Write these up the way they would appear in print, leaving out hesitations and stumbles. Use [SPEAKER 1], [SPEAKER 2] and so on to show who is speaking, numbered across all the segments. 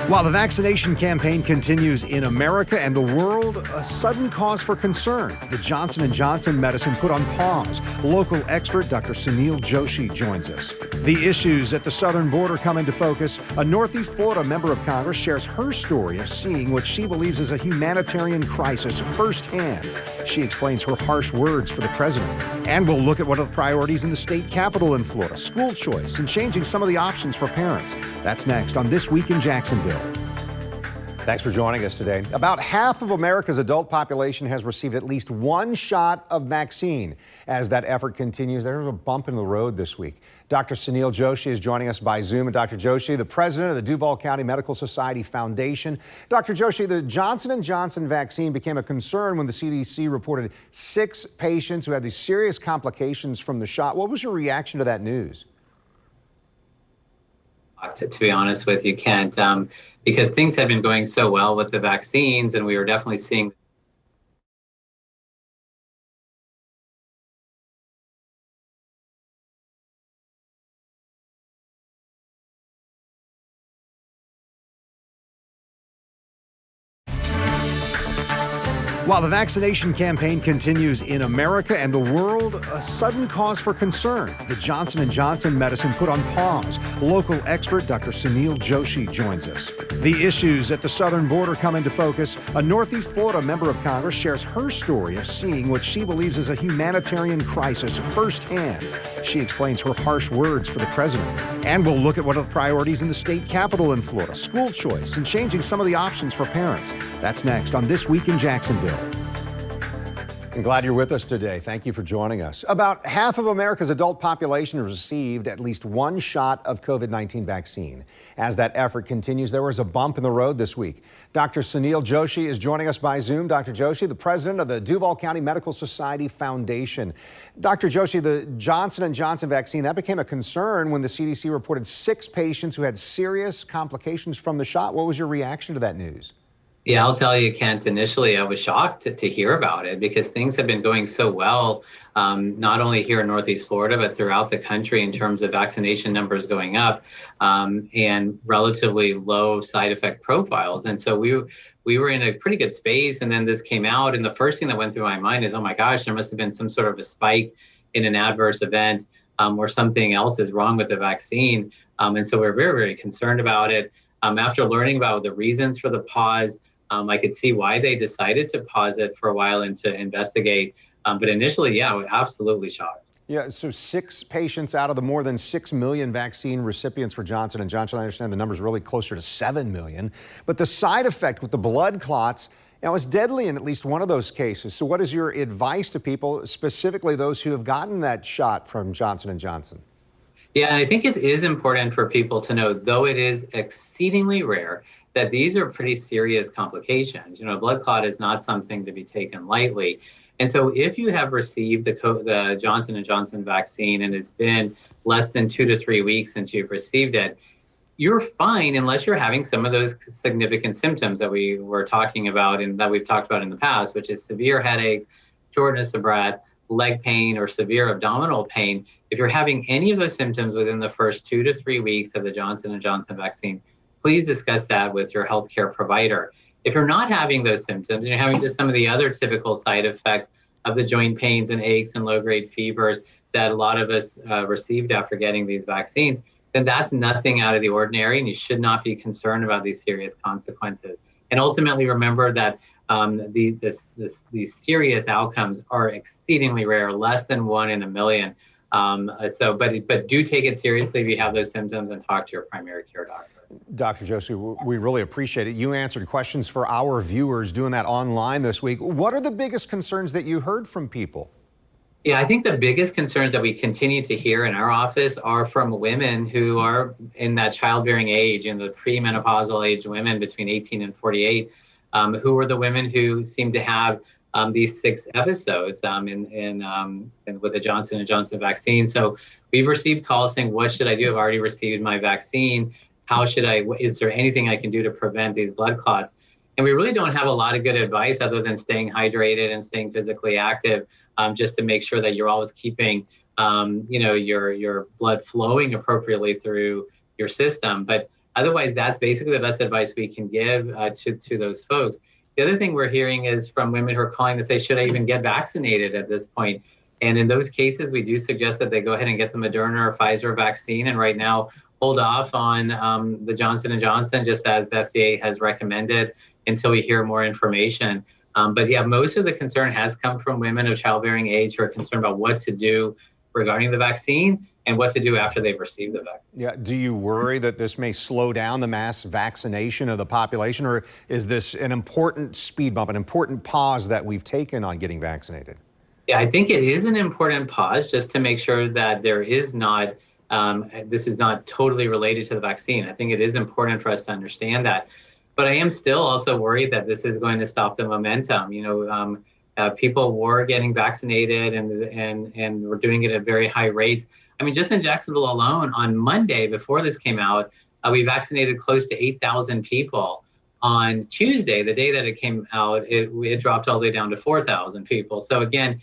[SPEAKER 1] While the vaccination campaign continues in America and the world, a sudden cause for concern. The Johnson & Johnson medicine put on pause. Local expert Dr. Sunil Joshi joins us. The issues at the southern border come into focus. A Northeast Florida member of Congress shares her story of seeing what she believes is a humanitarian crisis firsthand. She explains her harsh words for the president. And we'll look at what are the priorities in the state capitol in Florida, school choice, and changing some of the options for parents. That's next on This Week in Jacksonville. Thanks for joining us today. About half of America's adult population has received at least one shot of vaccine. As that effort continues, there's a bump in the road this week. Dr. Sunil Joshi is joining us by Zoom. And Dr. Joshi, the president of the Duval County Medical Society Foundation. Dr. Joshi, the Johnson & Johnson vaccine became a concern when the CDC reported 6 patients who had these serious complications from the shot. What was your reaction to that news?
[SPEAKER 2] To be honest with you, Kent, because things had been going so well with the vaccines, and we were definitely seeing
[SPEAKER 1] While the vaccination campaign continues in America and the world, a sudden cause for concern. The Johnson & Johnson medicine put on pause. Local expert Dr. Sunil Joshi joins us. The issues at the southern border come into focus. A Northeast Florida member of Congress shares her story of seeing what she believes is a humanitarian crisis firsthand. She explains her harsh words for the president. And we'll look at what are the priorities in the state capitol in Florida, school choice, and changing some of the options for parents. That's next on This Week in Jacksonville. I'm glad you're with us today. Thank you for joining us. About half of America's adult population has received at least one shot of COVID-19 vaccine. As that effort continues, there was a bump in the road this week. Dr. Sunil Joshi is joining us by Zoom. Dr. Joshi, the president of the Duval County Medical Society Foundation. Dr. Joshi, the Johnson & Johnson vaccine, that became a concern when the CDC reported 6 patients who had serious complications from the shot. What was your reaction to that news?
[SPEAKER 2] Yeah, I'll tell you, Kent, initially I was shocked to hear about it because things have been going so well, not only here in Northeast Florida, but throughout the country in terms of vaccination numbers going up and relatively low side effect profiles. And so we were in a pretty good space, and then this came out, and the first thing that went through my mind is, oh my gosh, there must have been some sort of a spike in an adverse event or something else is wrong with the vaccine. And so we're very, very concerned about it. After learning about the reasons for the pause, I could see why they decided to pause it for a while and to investigate. But initially, yeah, I was absolutely shocked.
[SPEAKER 1] Yeah, so 6 patients out of the more than 6 million vaccine recipients for Johnson & Johnson. I understand the number is really closer to 7 million. But the side effect with the blood clots, is deadly in at least one of those cases. So what is your advice to people, specifically those who have gotten that shot from Johnson & Johnson?
[SPEAKER 2] Yeah, and I think it is important for people to know, though it is exceedingly rare, that these are pretty serious complications. Blood clot is not something to be taken lightly. And so if you have received the Johnson & Johnson vaccine and it's been less than 2 to 3 weeks since you've received it, you're fine unless you're having some of those significant symptoms that we were talking about and that we've talked about in the past, which is severe headaches, shortness of breath, leg pain, or severe abdominal pain. If you're having any of those symptoms within the first 2 to 3 weeks of the Johnson & Johnson vaccine, please discuss that with your healthcare provider. If you're not having those symptoms and you're having just some of the other typical side effects of the joint pains and aches and low-grade fevers that a lot of us received after getting these vaccines, then that's nothing out of the ordinary, and you should not be concerned about these serious consequences. And ultimately, remember that these serious outcomes are exceedingly rare, less than 1 in a million. But do take it seriously if you have those symptoms and talk to your primary care doctor.
[SPEAKER 1] Dr. Joshi, we really appreciate it. You answered questions for our viewers doing that online this week. What are the biggest concerns that you heard from people?
[SPEAKER 2] Yeah, I think the biggest concerns that we continue to hear in our office are from women who are in that childbearing age, in the premenopausal age women between 18 and 48, who are the women who seem to have these 6 episodes with the Johnson & Johnson vaccine. So we've received calls saying, what should I do? I've already received my vaccine. Is there anything I can do to prevent these blood clots? And we really don't have a lot of good advice other than staying hydrated and staying physically active, just to make sure that you're always keeping, your blood flowing appropriately through your system. But Otherwise, that's basically the best advice we can give to those folks. The other thing we're hearing is from women who are calling to say, should I even get vaccinated at this point? And in those cases, we do suggest that they go ahead and get the Moderna or Pfizer vaccine. And right now, hold off on the Johnson & Johnson, just as the FDA has recommended, until we hear more information. But yeah, most of the concern has come from women of childbearing age who are concerned about what to do regarding the vaccine and what to do after they've received the vaccine.
[SPEAKER 1] Yeah. Do you worry that this may slow down the mass vaccination of the population, or is this an important speed bump, an important pause that we've taken on getting vaccinated?
[SPEAKER 2] Yeah, I think it is an important pause just to make sure that there is not, this is not totally related to the vaccine. I think it is important for us to understand that. But I am still also worried that this is going to stop the momentum. People were getting vaccinated and were doing it at very high rates. I mean, just in Jacksonville alone, on Monday, before this came out, we vaccinated close to 8,000 people. On Tuesday, the day that it came out, it dropped all the way down to 4,000 people. So again,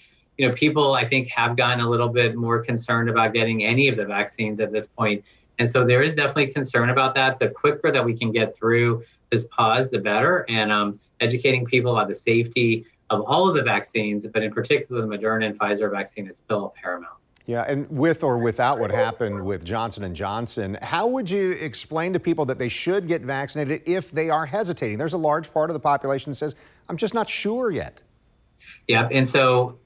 [SPEAKER 2] people, I think, have gotten a little bit more concerned about getting any of the vaccines at this point. And so there is definitely concern about that. The quicker that we can get through this pause, the better. And educating people about the safety of all of the vaccines, but in particular the Moderna and Pfizer vaccine, is still paramount.
[SPEAKER 1] Yeah, and with or without what happened with Johnson & Johnson, how would you explain to people that they should get vaccinated if they are hesitating? There's a large part of the population that says, I'm just not sure yet.
[SPEAKER 2] Yep. And so,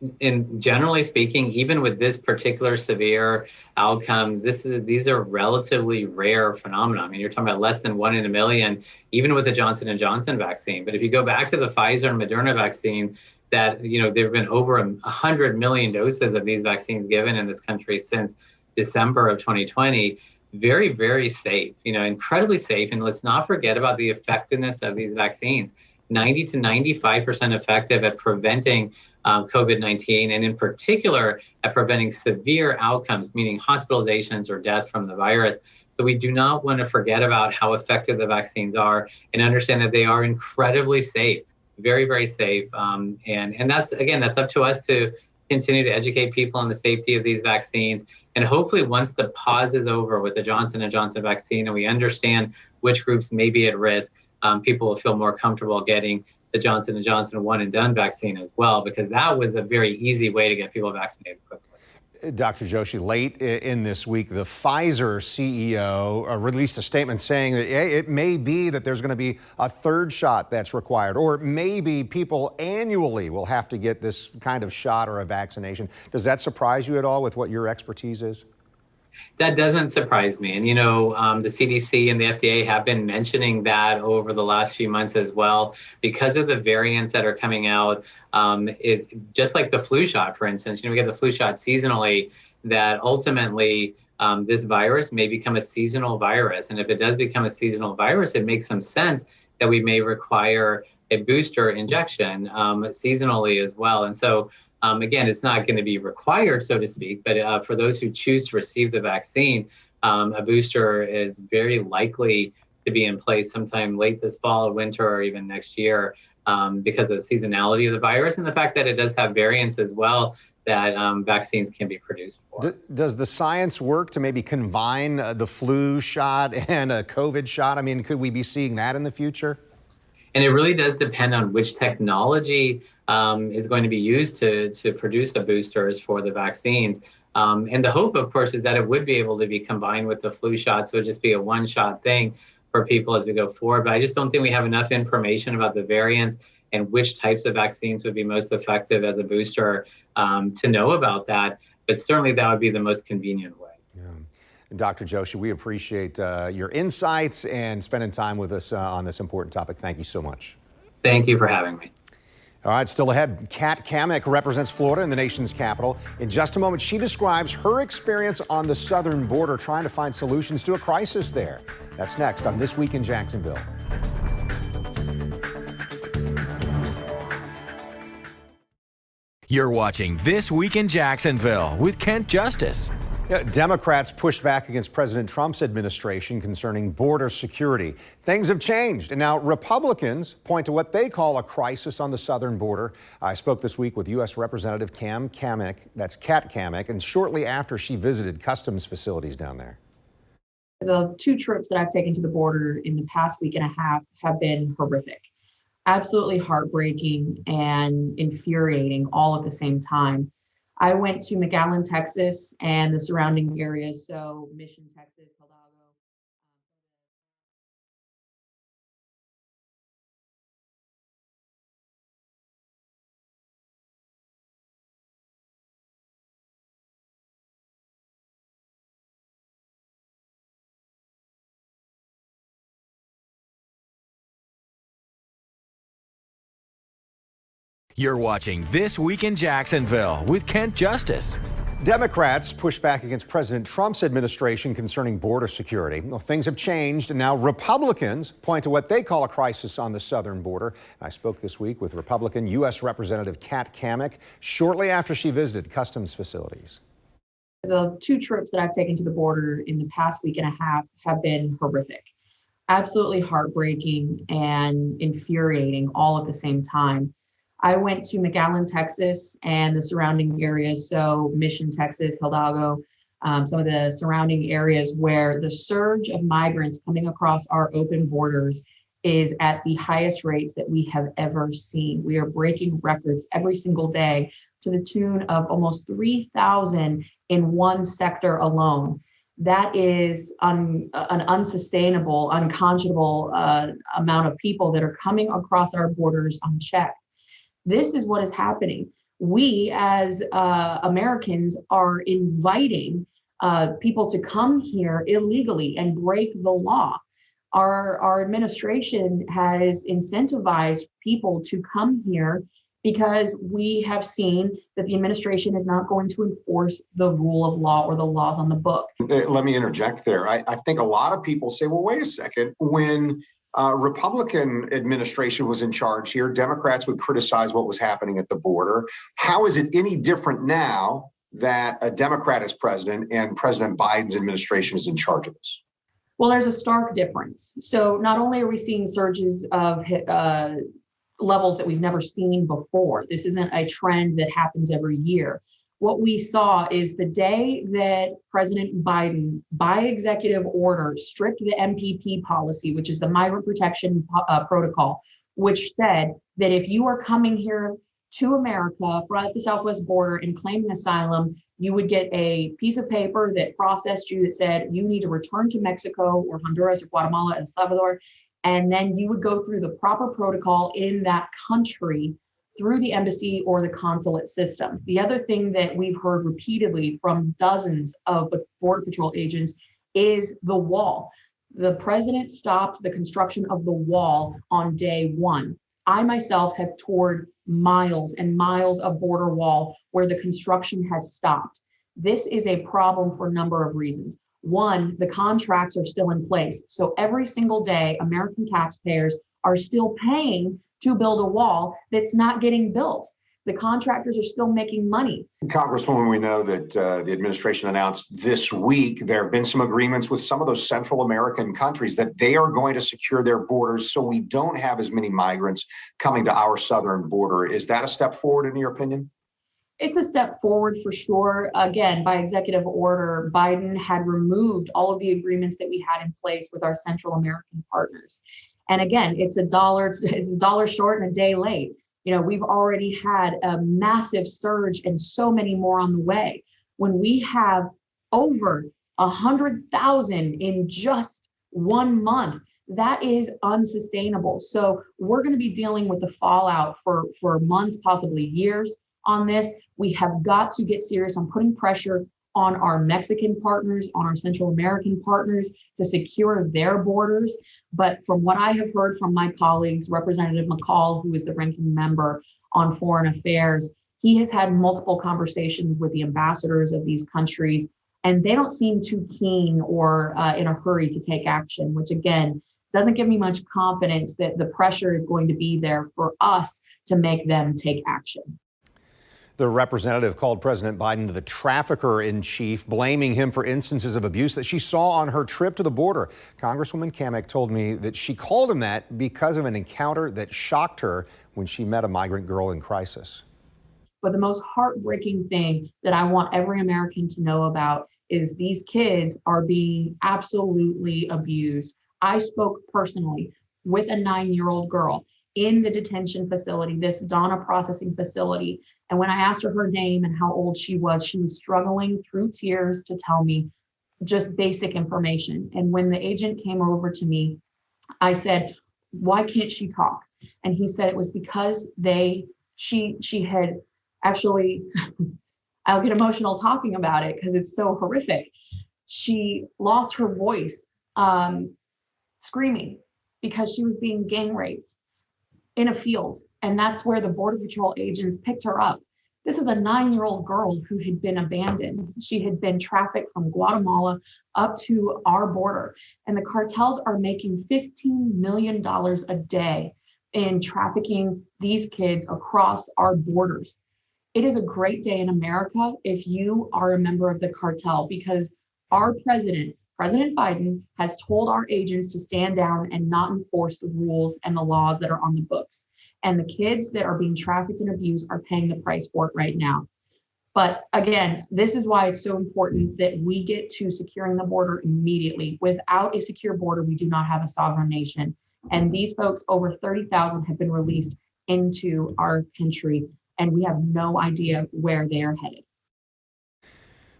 [SPEAKER 2] generally speaking, even with this particular severe outcome, these are relatively rare phenomena. I mean, you're talking about less than 1 in a million, even with the Johnson & Johnson vaccine. But if you go back to the Pfizer and Moderna vaccine, that, there have been over 100 million doses of these vaccines given in this country since December of 2020. Very, very safe, incredibly safe. And let's not forget about the effectiveness of these vaccines. 90 to 95% effective at preventing COVID-19, and in particular at preventing severe outcomes, meaning hospitalizations or death from the virus. So we do not want to forget about how effective the vaccines are and understand that they are incredibly safe, very, very safe. And that's up to us to continue to educate people on the safety of these vaccines. And hopefully once the pause is over with the Johnson & Johnson vaccine and we understand which groups may be at risk, people will feel more comfortable getting the Johnson & Johnson one and done vaccine as well, because that was a very easy way to get people vaccinated quickly.
[SPEAKER 1] Dr. Joshi, late in this week, the Pfizer CEO released a statement saying that it may be that there's going to be a third shot that's required, or maybe people annually will have to get this kind of shot or a vaccination. Does that surprise you at all with what your expertise is?
[SPEAKER 2] That doesn't surprise me. And, the CDC and the FDA have been mentioning that over the last few months as well, because of the variants that are coming out. Just like the flu shot, for instance, we get the flu shot seasonally, that ultimately this virus may become a seasonal virus. And if it does become a seasonal virus, it makes some sense that we may require a booster injection seasonally as well. And so, again, it's not going to be required, so to speak, but for those who choose to receive the vaccine, a booster is very likely to be in place sometime late this fall, winter, or even next year, because of the seasonality of the virus and the fact that it does have variants as well that vaccines can be produced for.
[SPEAKER 1] Does the science work to maybe combine the flu shot and a COVID shot? I mean, could we be seeing that in the future?
[SPEAKER 2] And it really does depend on which technology is going to be used to produce the boosters for the vaccines. And the hope, of course, is that it would be able to be combined with the flu shot. So it would just be a one-shot thing for people as we go forward. But I just don't think we have enough information about the variants and which types of vaccines would be most effective as a booster to know about that. But certainly that would be the most convenient way.
[SPEAKER 1] Yeah. Dr. Joshi, we appreciate your insights and spending time with us on this important topic. Thank you so much.
[SPEAKER 2] Thank you for having me.
[SPEAKER 1] All right, still ahead, Kat Cammack represents Florida in the nation's capital. In just a moment, she describes her experience on the southern border trying to find solutions to a crisis there. That's next on This Week in Jacksonville.
[SPEAKER 3] You're watching This Week in Jacksonville with Kent Justice.
[SPEAKER 1] Yeah, Democrats pushed back against President Trump's administration concerning border security. Things have changed, and now Republicans point to what they call a crisis on the southern border. I spoke this week with U.S. Representative Cammack, that's Kat Cammack, and shortly after she visited customs facilities down there.
[SPEAKER 4] The two trips that I've taken to the border in the past week and a half have been horrific, absolutely heartbreaking and infuriating all at the same time. I went to McAllen, Texas, and the surrounding areas, so Mission, Texas, Hidalgo.
[SPEAKER 3] You're watching This Week in Jacksonville with Kent Justice.
[SPEAKER 1] Democrats push back against President Trump's administration concerning border security. Well, things have changed, and now Republicans point to what they call a crisis on the southern border. I spoke this week with Republican U.S. Representative Cammack shortly after she visited customs facilities.
[SPEAKER 4] The two trips that I've taken to the border in the past week and a half have been horrific, absolutely heartbreaking and infuriating all at the same time. I went to McAllen, Texas, and the surrounding areas, so Mission, Texas, Hidalgo, some of the surrounding areas where the surge of migrants coming across our open borders is at the highest rates that we have ever seen. We are breaking records every single day to the tune of almost 3,000 in one sector alone. That is an unsustainable, unconscionable amount of people that are coming across our borders unchecked. This is what is happening. We as Americans are inviting people to come here illegally and break the law. Our administration has incentivized people to come here because we have seen that the administration is not going to enforce the rule of law or the laws on the book.
[SPEAKER 5] Let me interject there. I think a lot of people say, well, wait a second, when Republican administration was in charge here, Democrats would criticize what was happening at the border. How is it any different now that a Democrat is president and President Biden's administration is in charge of this?
[SPEAKER 4] Well, there's a stark difference. So not only are we seeing surges of levels that we've never seen before, this isn't a trend that happens every year. What we saw is the day that President Biden, by executive order, stripped the MPP policy, which is the Migrant Protection Protocol, which said that if you are coming here to America from the southwest border and claiming asylum, you would get a piece of paper that processed you that said you need to return to Mexico or Honduras or Guatemala and El Salvador, and then you would go through the proper protocol in that country through the embassy or the consulate system. The other thing that we've heard repeatedly from dozens of Border Patrol agents is the wall. The president stopped the construction of the wall on day one. I myself have toured miles and miles of border wall where the construction has stopped. This is a problem for a number of reasons. One, the contracts are still in place. So every single day, American taxpayers are still paying to build a wall that's not getting built. The contractors are still making money.
[SPEAKER 5] Congresswoman, we know that the administration announced this week there have been some agreements with some of those Central American countries that they are going to secure their borders so we don't have as many migrants coming to our southern border. Is that a step forward in your opinion?
[SPEAKER 4] It's a step forward for sure. Again, by executive order, Biden had removed all of the agreements that we had in place with our Central American partners. And again, it's a dollar short and a day late. You know, we've already had a massive surge and so many more on the way. When we have over 100,000 in just 1 month, that is unsustainable. So we're going to be dealing with the fallout for months, possibly years on this. We have got to get serious on putting pressure on our Mexican partners, on our Central American partners to secure their borders. But from what I have heard from my colleagues, Representative McCall, who is the ranking member on Foreign Affairs, he has had multiple conversations with the ambassadors of these countries, and they don't seem too keen or in a hurry to take action, which again, doesn't give me much confidence that the pressure is going to be there for us to make them take action.
[SPEAKER 1] The representative called President Biden the trafficker-in-chief, blaming him for instances of abuse that she saw on her trip to the border. Congresswoman Cammack told me that she called him that because of an encounter that shocked her when she met a migrant girl in crisis.
[SPEAKER 4] But the most heartbreaking thing that I want every American to know about is these kids are being absolutely abused. I spoke personally with a 9-year-old girl in the detention facility, this Donna processing facility. And when I asked her name and how old she was struggling through tears to tell me just basic information. And when the agent came over to me, I said, why can't she talk? And he said it was because she had actually, I'll get emotional talking about it because it's so horrific. She lost her voice screaming because she was being gang raped in a field. And that's where the Border Patrol agents picked her up. This is a 9-year-old girl who had been abandoned. She had been trafficked from Guatemala up to our border. And the cartels are making $15 million a day in trafficking these kids across our borders. It is a great day in America if you are a member of the cartel, because our President Biden, has told our agents to stand down and not enforce the rules and the laws that are on the books. And the kids that are being trafficked and abused are paying the price for it right now. But again, this is why it's so important that we get to securing the border immediately. Without a secure border, we do not have a sovereign nation. And these folks, over 30,000, have been released into our country, and we have no idea where they are headed.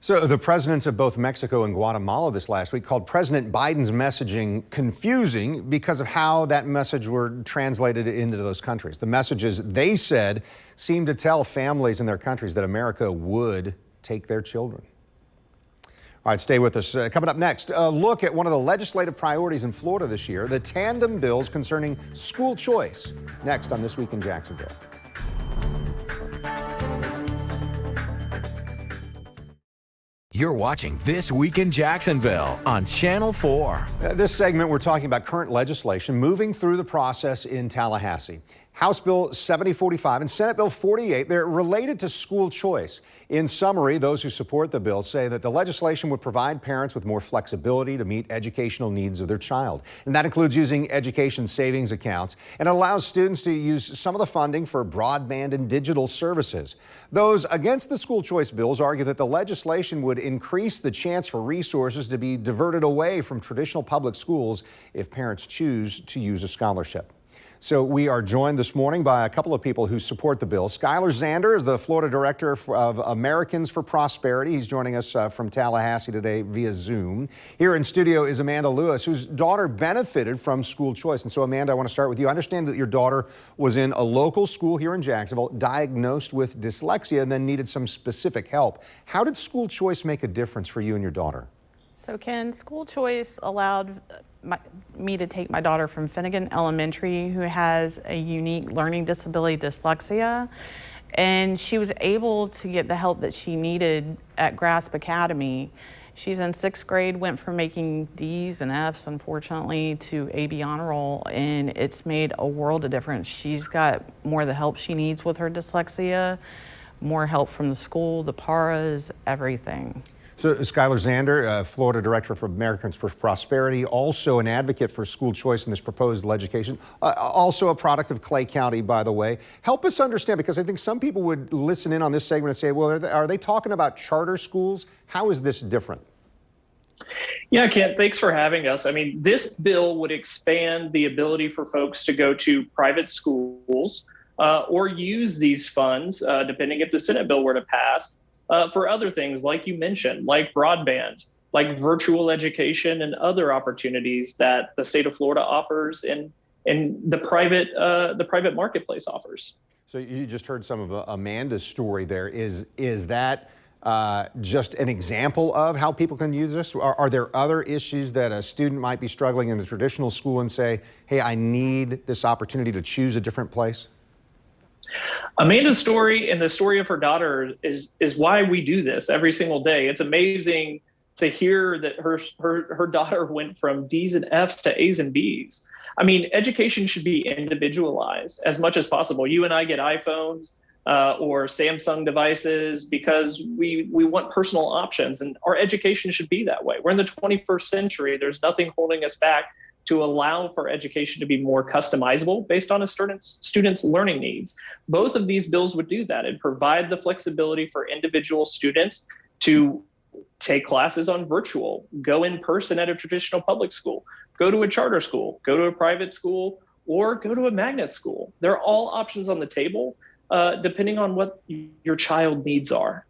[SPEAKER 1] So the presidents of both Mexico and Guatemala this last week called President Biden's messaging confusing because of how that message were translated into those countries. The messages, they said, seemed to tell families in their countries that America would take their children. All right, stay with us. Coming up next, a look at one of the legislative priorities in Florida this year, the tandem bills concerning school choice. Next on This Week in Jacksonville.
[SPEAKER 3] You're watching This Week in Jacksonville on Channel 4.
[SPEAKER 1] This segment, we're talking about current legislation moving through the process in Tallahassee. House Bill 7045 and Senate Bill 48, they're related to school choice. In summary, those who support the bill say that the legislation would provide parents with more flexibility to meet educational needs of their child. And that includes using education savings accounts and allows students to use some of the funding for broadband and digital services. Those against the school choice bills argue that the legislation would increase the chance for resources to be diverted away from traditional public schools if parents choose to use a scholarship. So we are joined this morning by a couple of people who support the bill. Skylar Zander is the Florida Director of Americans for Prosperity. He's joining us from Tallahassee today via Zoom. Here in studio is Amanda Lewis, whose daughter benefited from school choice. And so, Amanda, I want to start with you. I understand that your daughter was in a local school here in Jacksonville, diagnosed with dyslexia, and then needed some specific help. How did school choice make a difference for you and your daughter?
[SPEAKER 6] So, Ken, school choice allowed me to take my daughter from Finnegan Elementary, who has a unique learning disability, dyslexia, and she was able to get the help that she needed at Grasp Academy. She's in 6th grade, went from making D's and F's, unfortunately, to AB honor roll, and it's made a world of difference. She's got more of the help she needs with her dyslexia, more help from the school, the paras, everything.
[SPEAKER 1] So Skylar Zander, Florida Director for Americans for Prosperity, also an advocate for school choice in this proposed legislation, also a product of Clay County, by the way. Help us understand, because I think some people would listen in on this segment and say, well, are they talking about charter schools? How is this different?
[SPEAKER 7] Yeah, Kent, thanks for having us. I mean, this bill would expand the ability for folks to go to private schools or use these funds, depending if the Senate bill were to pass, for other things, like you mentioned, like broadband, like virtual education and other opportunities that the state of Florida offers and the private marketplace offers.
[SPEAKER 1] So you just heard some of Amanda's story there. Is that just an example of how people can use this? Are there other issues that a student might be struggling in the traditional school and say, hey, I need this opportunity to choose a different place?
[SPEAKER 7] Amanda's story and the story of her daughter is why we do this every single day. It's amazing to hear that her daughter went from D's and F's to A's and B's. I mean, education should be individualized as much as possible. You and I get iPhones or Samsung devices because we want personal options, and our education should be that way. We're in the 21st century. There's nothing holding us back to allow for education to be more customizable based on a student's learning needs. Both of these bills would do that and provide the flexibility for individual students to take classes on virtual, go in person at a traditional public school, go to a charter school, go to a private school, or go to a magnet school. They're all options on the table, depending on what your child's needs are.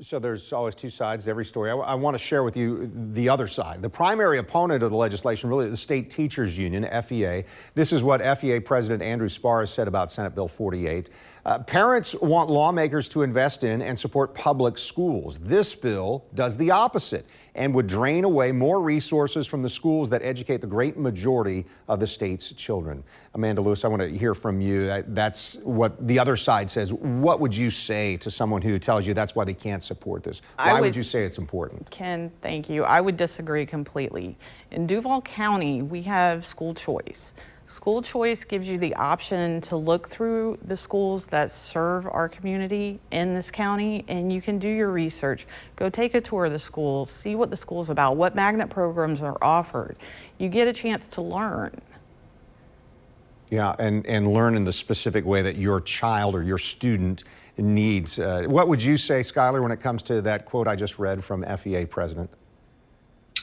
[SPEAKER 1] So there's always two sides to every story. I want to share with you the other side. The primary opponent of the legislation, really the State Teachers Union, FEA. This is what FEA President Andrew Spar said about Senate Bill 48. Parents want lawmakers to invest in and support public schools. This bill does the opposite and would drain away more resources from the schools that educate the great majority of the state's children. Amanda Lewis, I want to hear from you. That's what the other side says. What would you say to someone who tells you that's why they can't support this? Why would you say it's important?
[SPEAKER 6] Ken, thank you. I would disagree completely. In Duval County, we have school choice. School choice gives you the option to look through the schools that serve our community in this county, and you can do your research. Go take a tour of the school, see what the school's about, what magnet programs are offered. You get a chance to learn.
[SPEAKER 1] Yeah, and learn in the specific way that your child or your student needs. What would you say, Skylar, when it comes to that quote I just read from FEA President?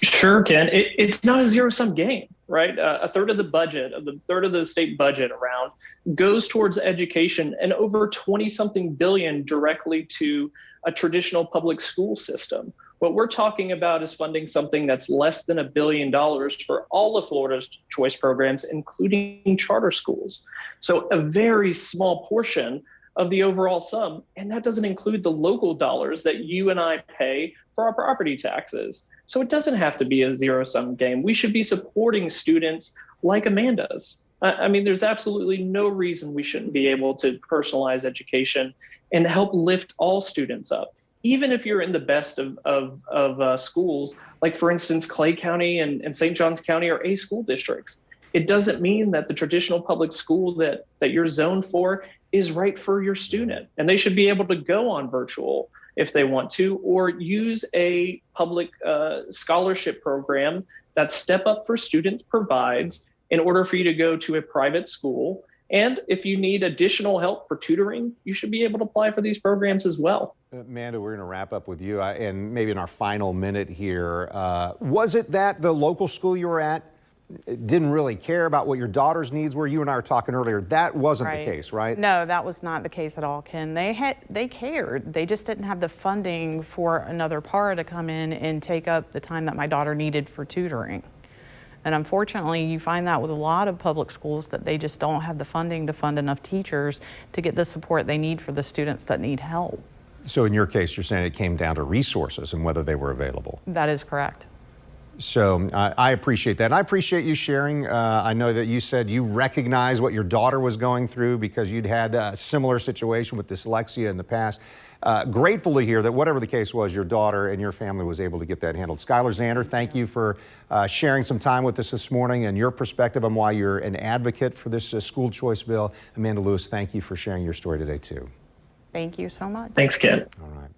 [SPEAKER 7] Sure, Ken. It's not a zero-sum game, right? A third of the state budget around goes towards education, and over 20-something billion directly to a traditional public school system. What we're talking about is funding something that's less than $1 billion for all of Florida's choice programs, including charter schools. So a very small portion of the overall sum, and that doesn't include the local dollars that you and I pay for our property taxes. So it doesn't have to be a zero-sum game. We should be supporting students like Amanda's. I mean, there's absolutely no reason we shouldn't be able to personalize education and help lift all students up, even if you're in the best of schools, like for instance, Clay County and St. Johns County are A school districts. It doesn't mean that the traditional public school that you're zoned for is right for your student, and they should be able to go on virtual if they want to, or use a public scholarship program that Step Up for Students provides in order for you to go to a private school. And if you need additional help for tutoring, you should be able to apply for these programs as well.
[SPEAKER 1] Amanda, we're going to wrap up with you, and maybe in our final minute here, was it that the local school you were at didn't really care about what your daughter's needs were? You and I were talking earlier. That wasn't the case, right?
[SPEAKER 6] No, that was not the case at all, Ken. They cared. They just didn't have the funding for another para to come in and take up the time that my daughter needed for tutoring. And unfortunately, you find that with a lot of public schools, that they just don't have the funding to fund enough teachers to get the support they need for the students that need help.
[SPEAKER 1] So in your case, you're saying it came down to resources and whether they were available.
[SPEAKER 6] That is correct.
[SPEAKER 1] So I appreciate that. And I appreciate you sharing. I know that you said you recognize what your daughter was going through because you'd had a similar situation with dyslexia in the past. Grateful to hear that whatever the case was, your daughter and your family was able to get that handled. Skylar Zander, thank you for sharing some time with us this morning and your perspective on why you're an advocate for this school choice bill. Amanda Lewis, thank you for sharing your story today, too.
[SPEAKER 6] Thank you so much.
[SPEAKER 7] Thanks, Ken.
[SPEAKER 1] All right.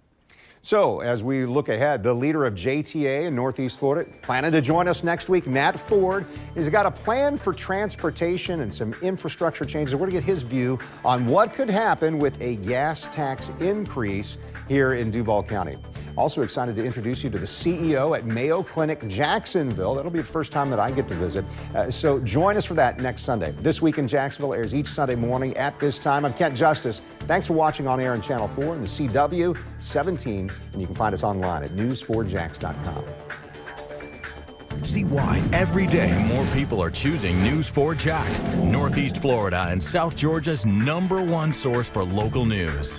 [SPEAKER 1] So as we look ahead, the leader of JTA in Northeast Florida, planning to join us next week, Nat Ford, has got a plan for transportation and some infrastructure changes. We're going to get his view on what could happen with a gas tax increase here in Duval County. Also excited to introduce you to the CEO at Mayo Clinic Jacksonville. That'll be the first time that I get to visit. So join us for that next Sunday. This Week in Jacksonville airs each Sunday morning at this time. I'm Kent Justice. Thanks for watching on air on Channel 4 and the CW 17. And you can find us online at news4jax.com.
[SPEAKER 3] See why every day more people are choosing News 4 Jax, Northeast Florida and South Georgia's #1 source for local news.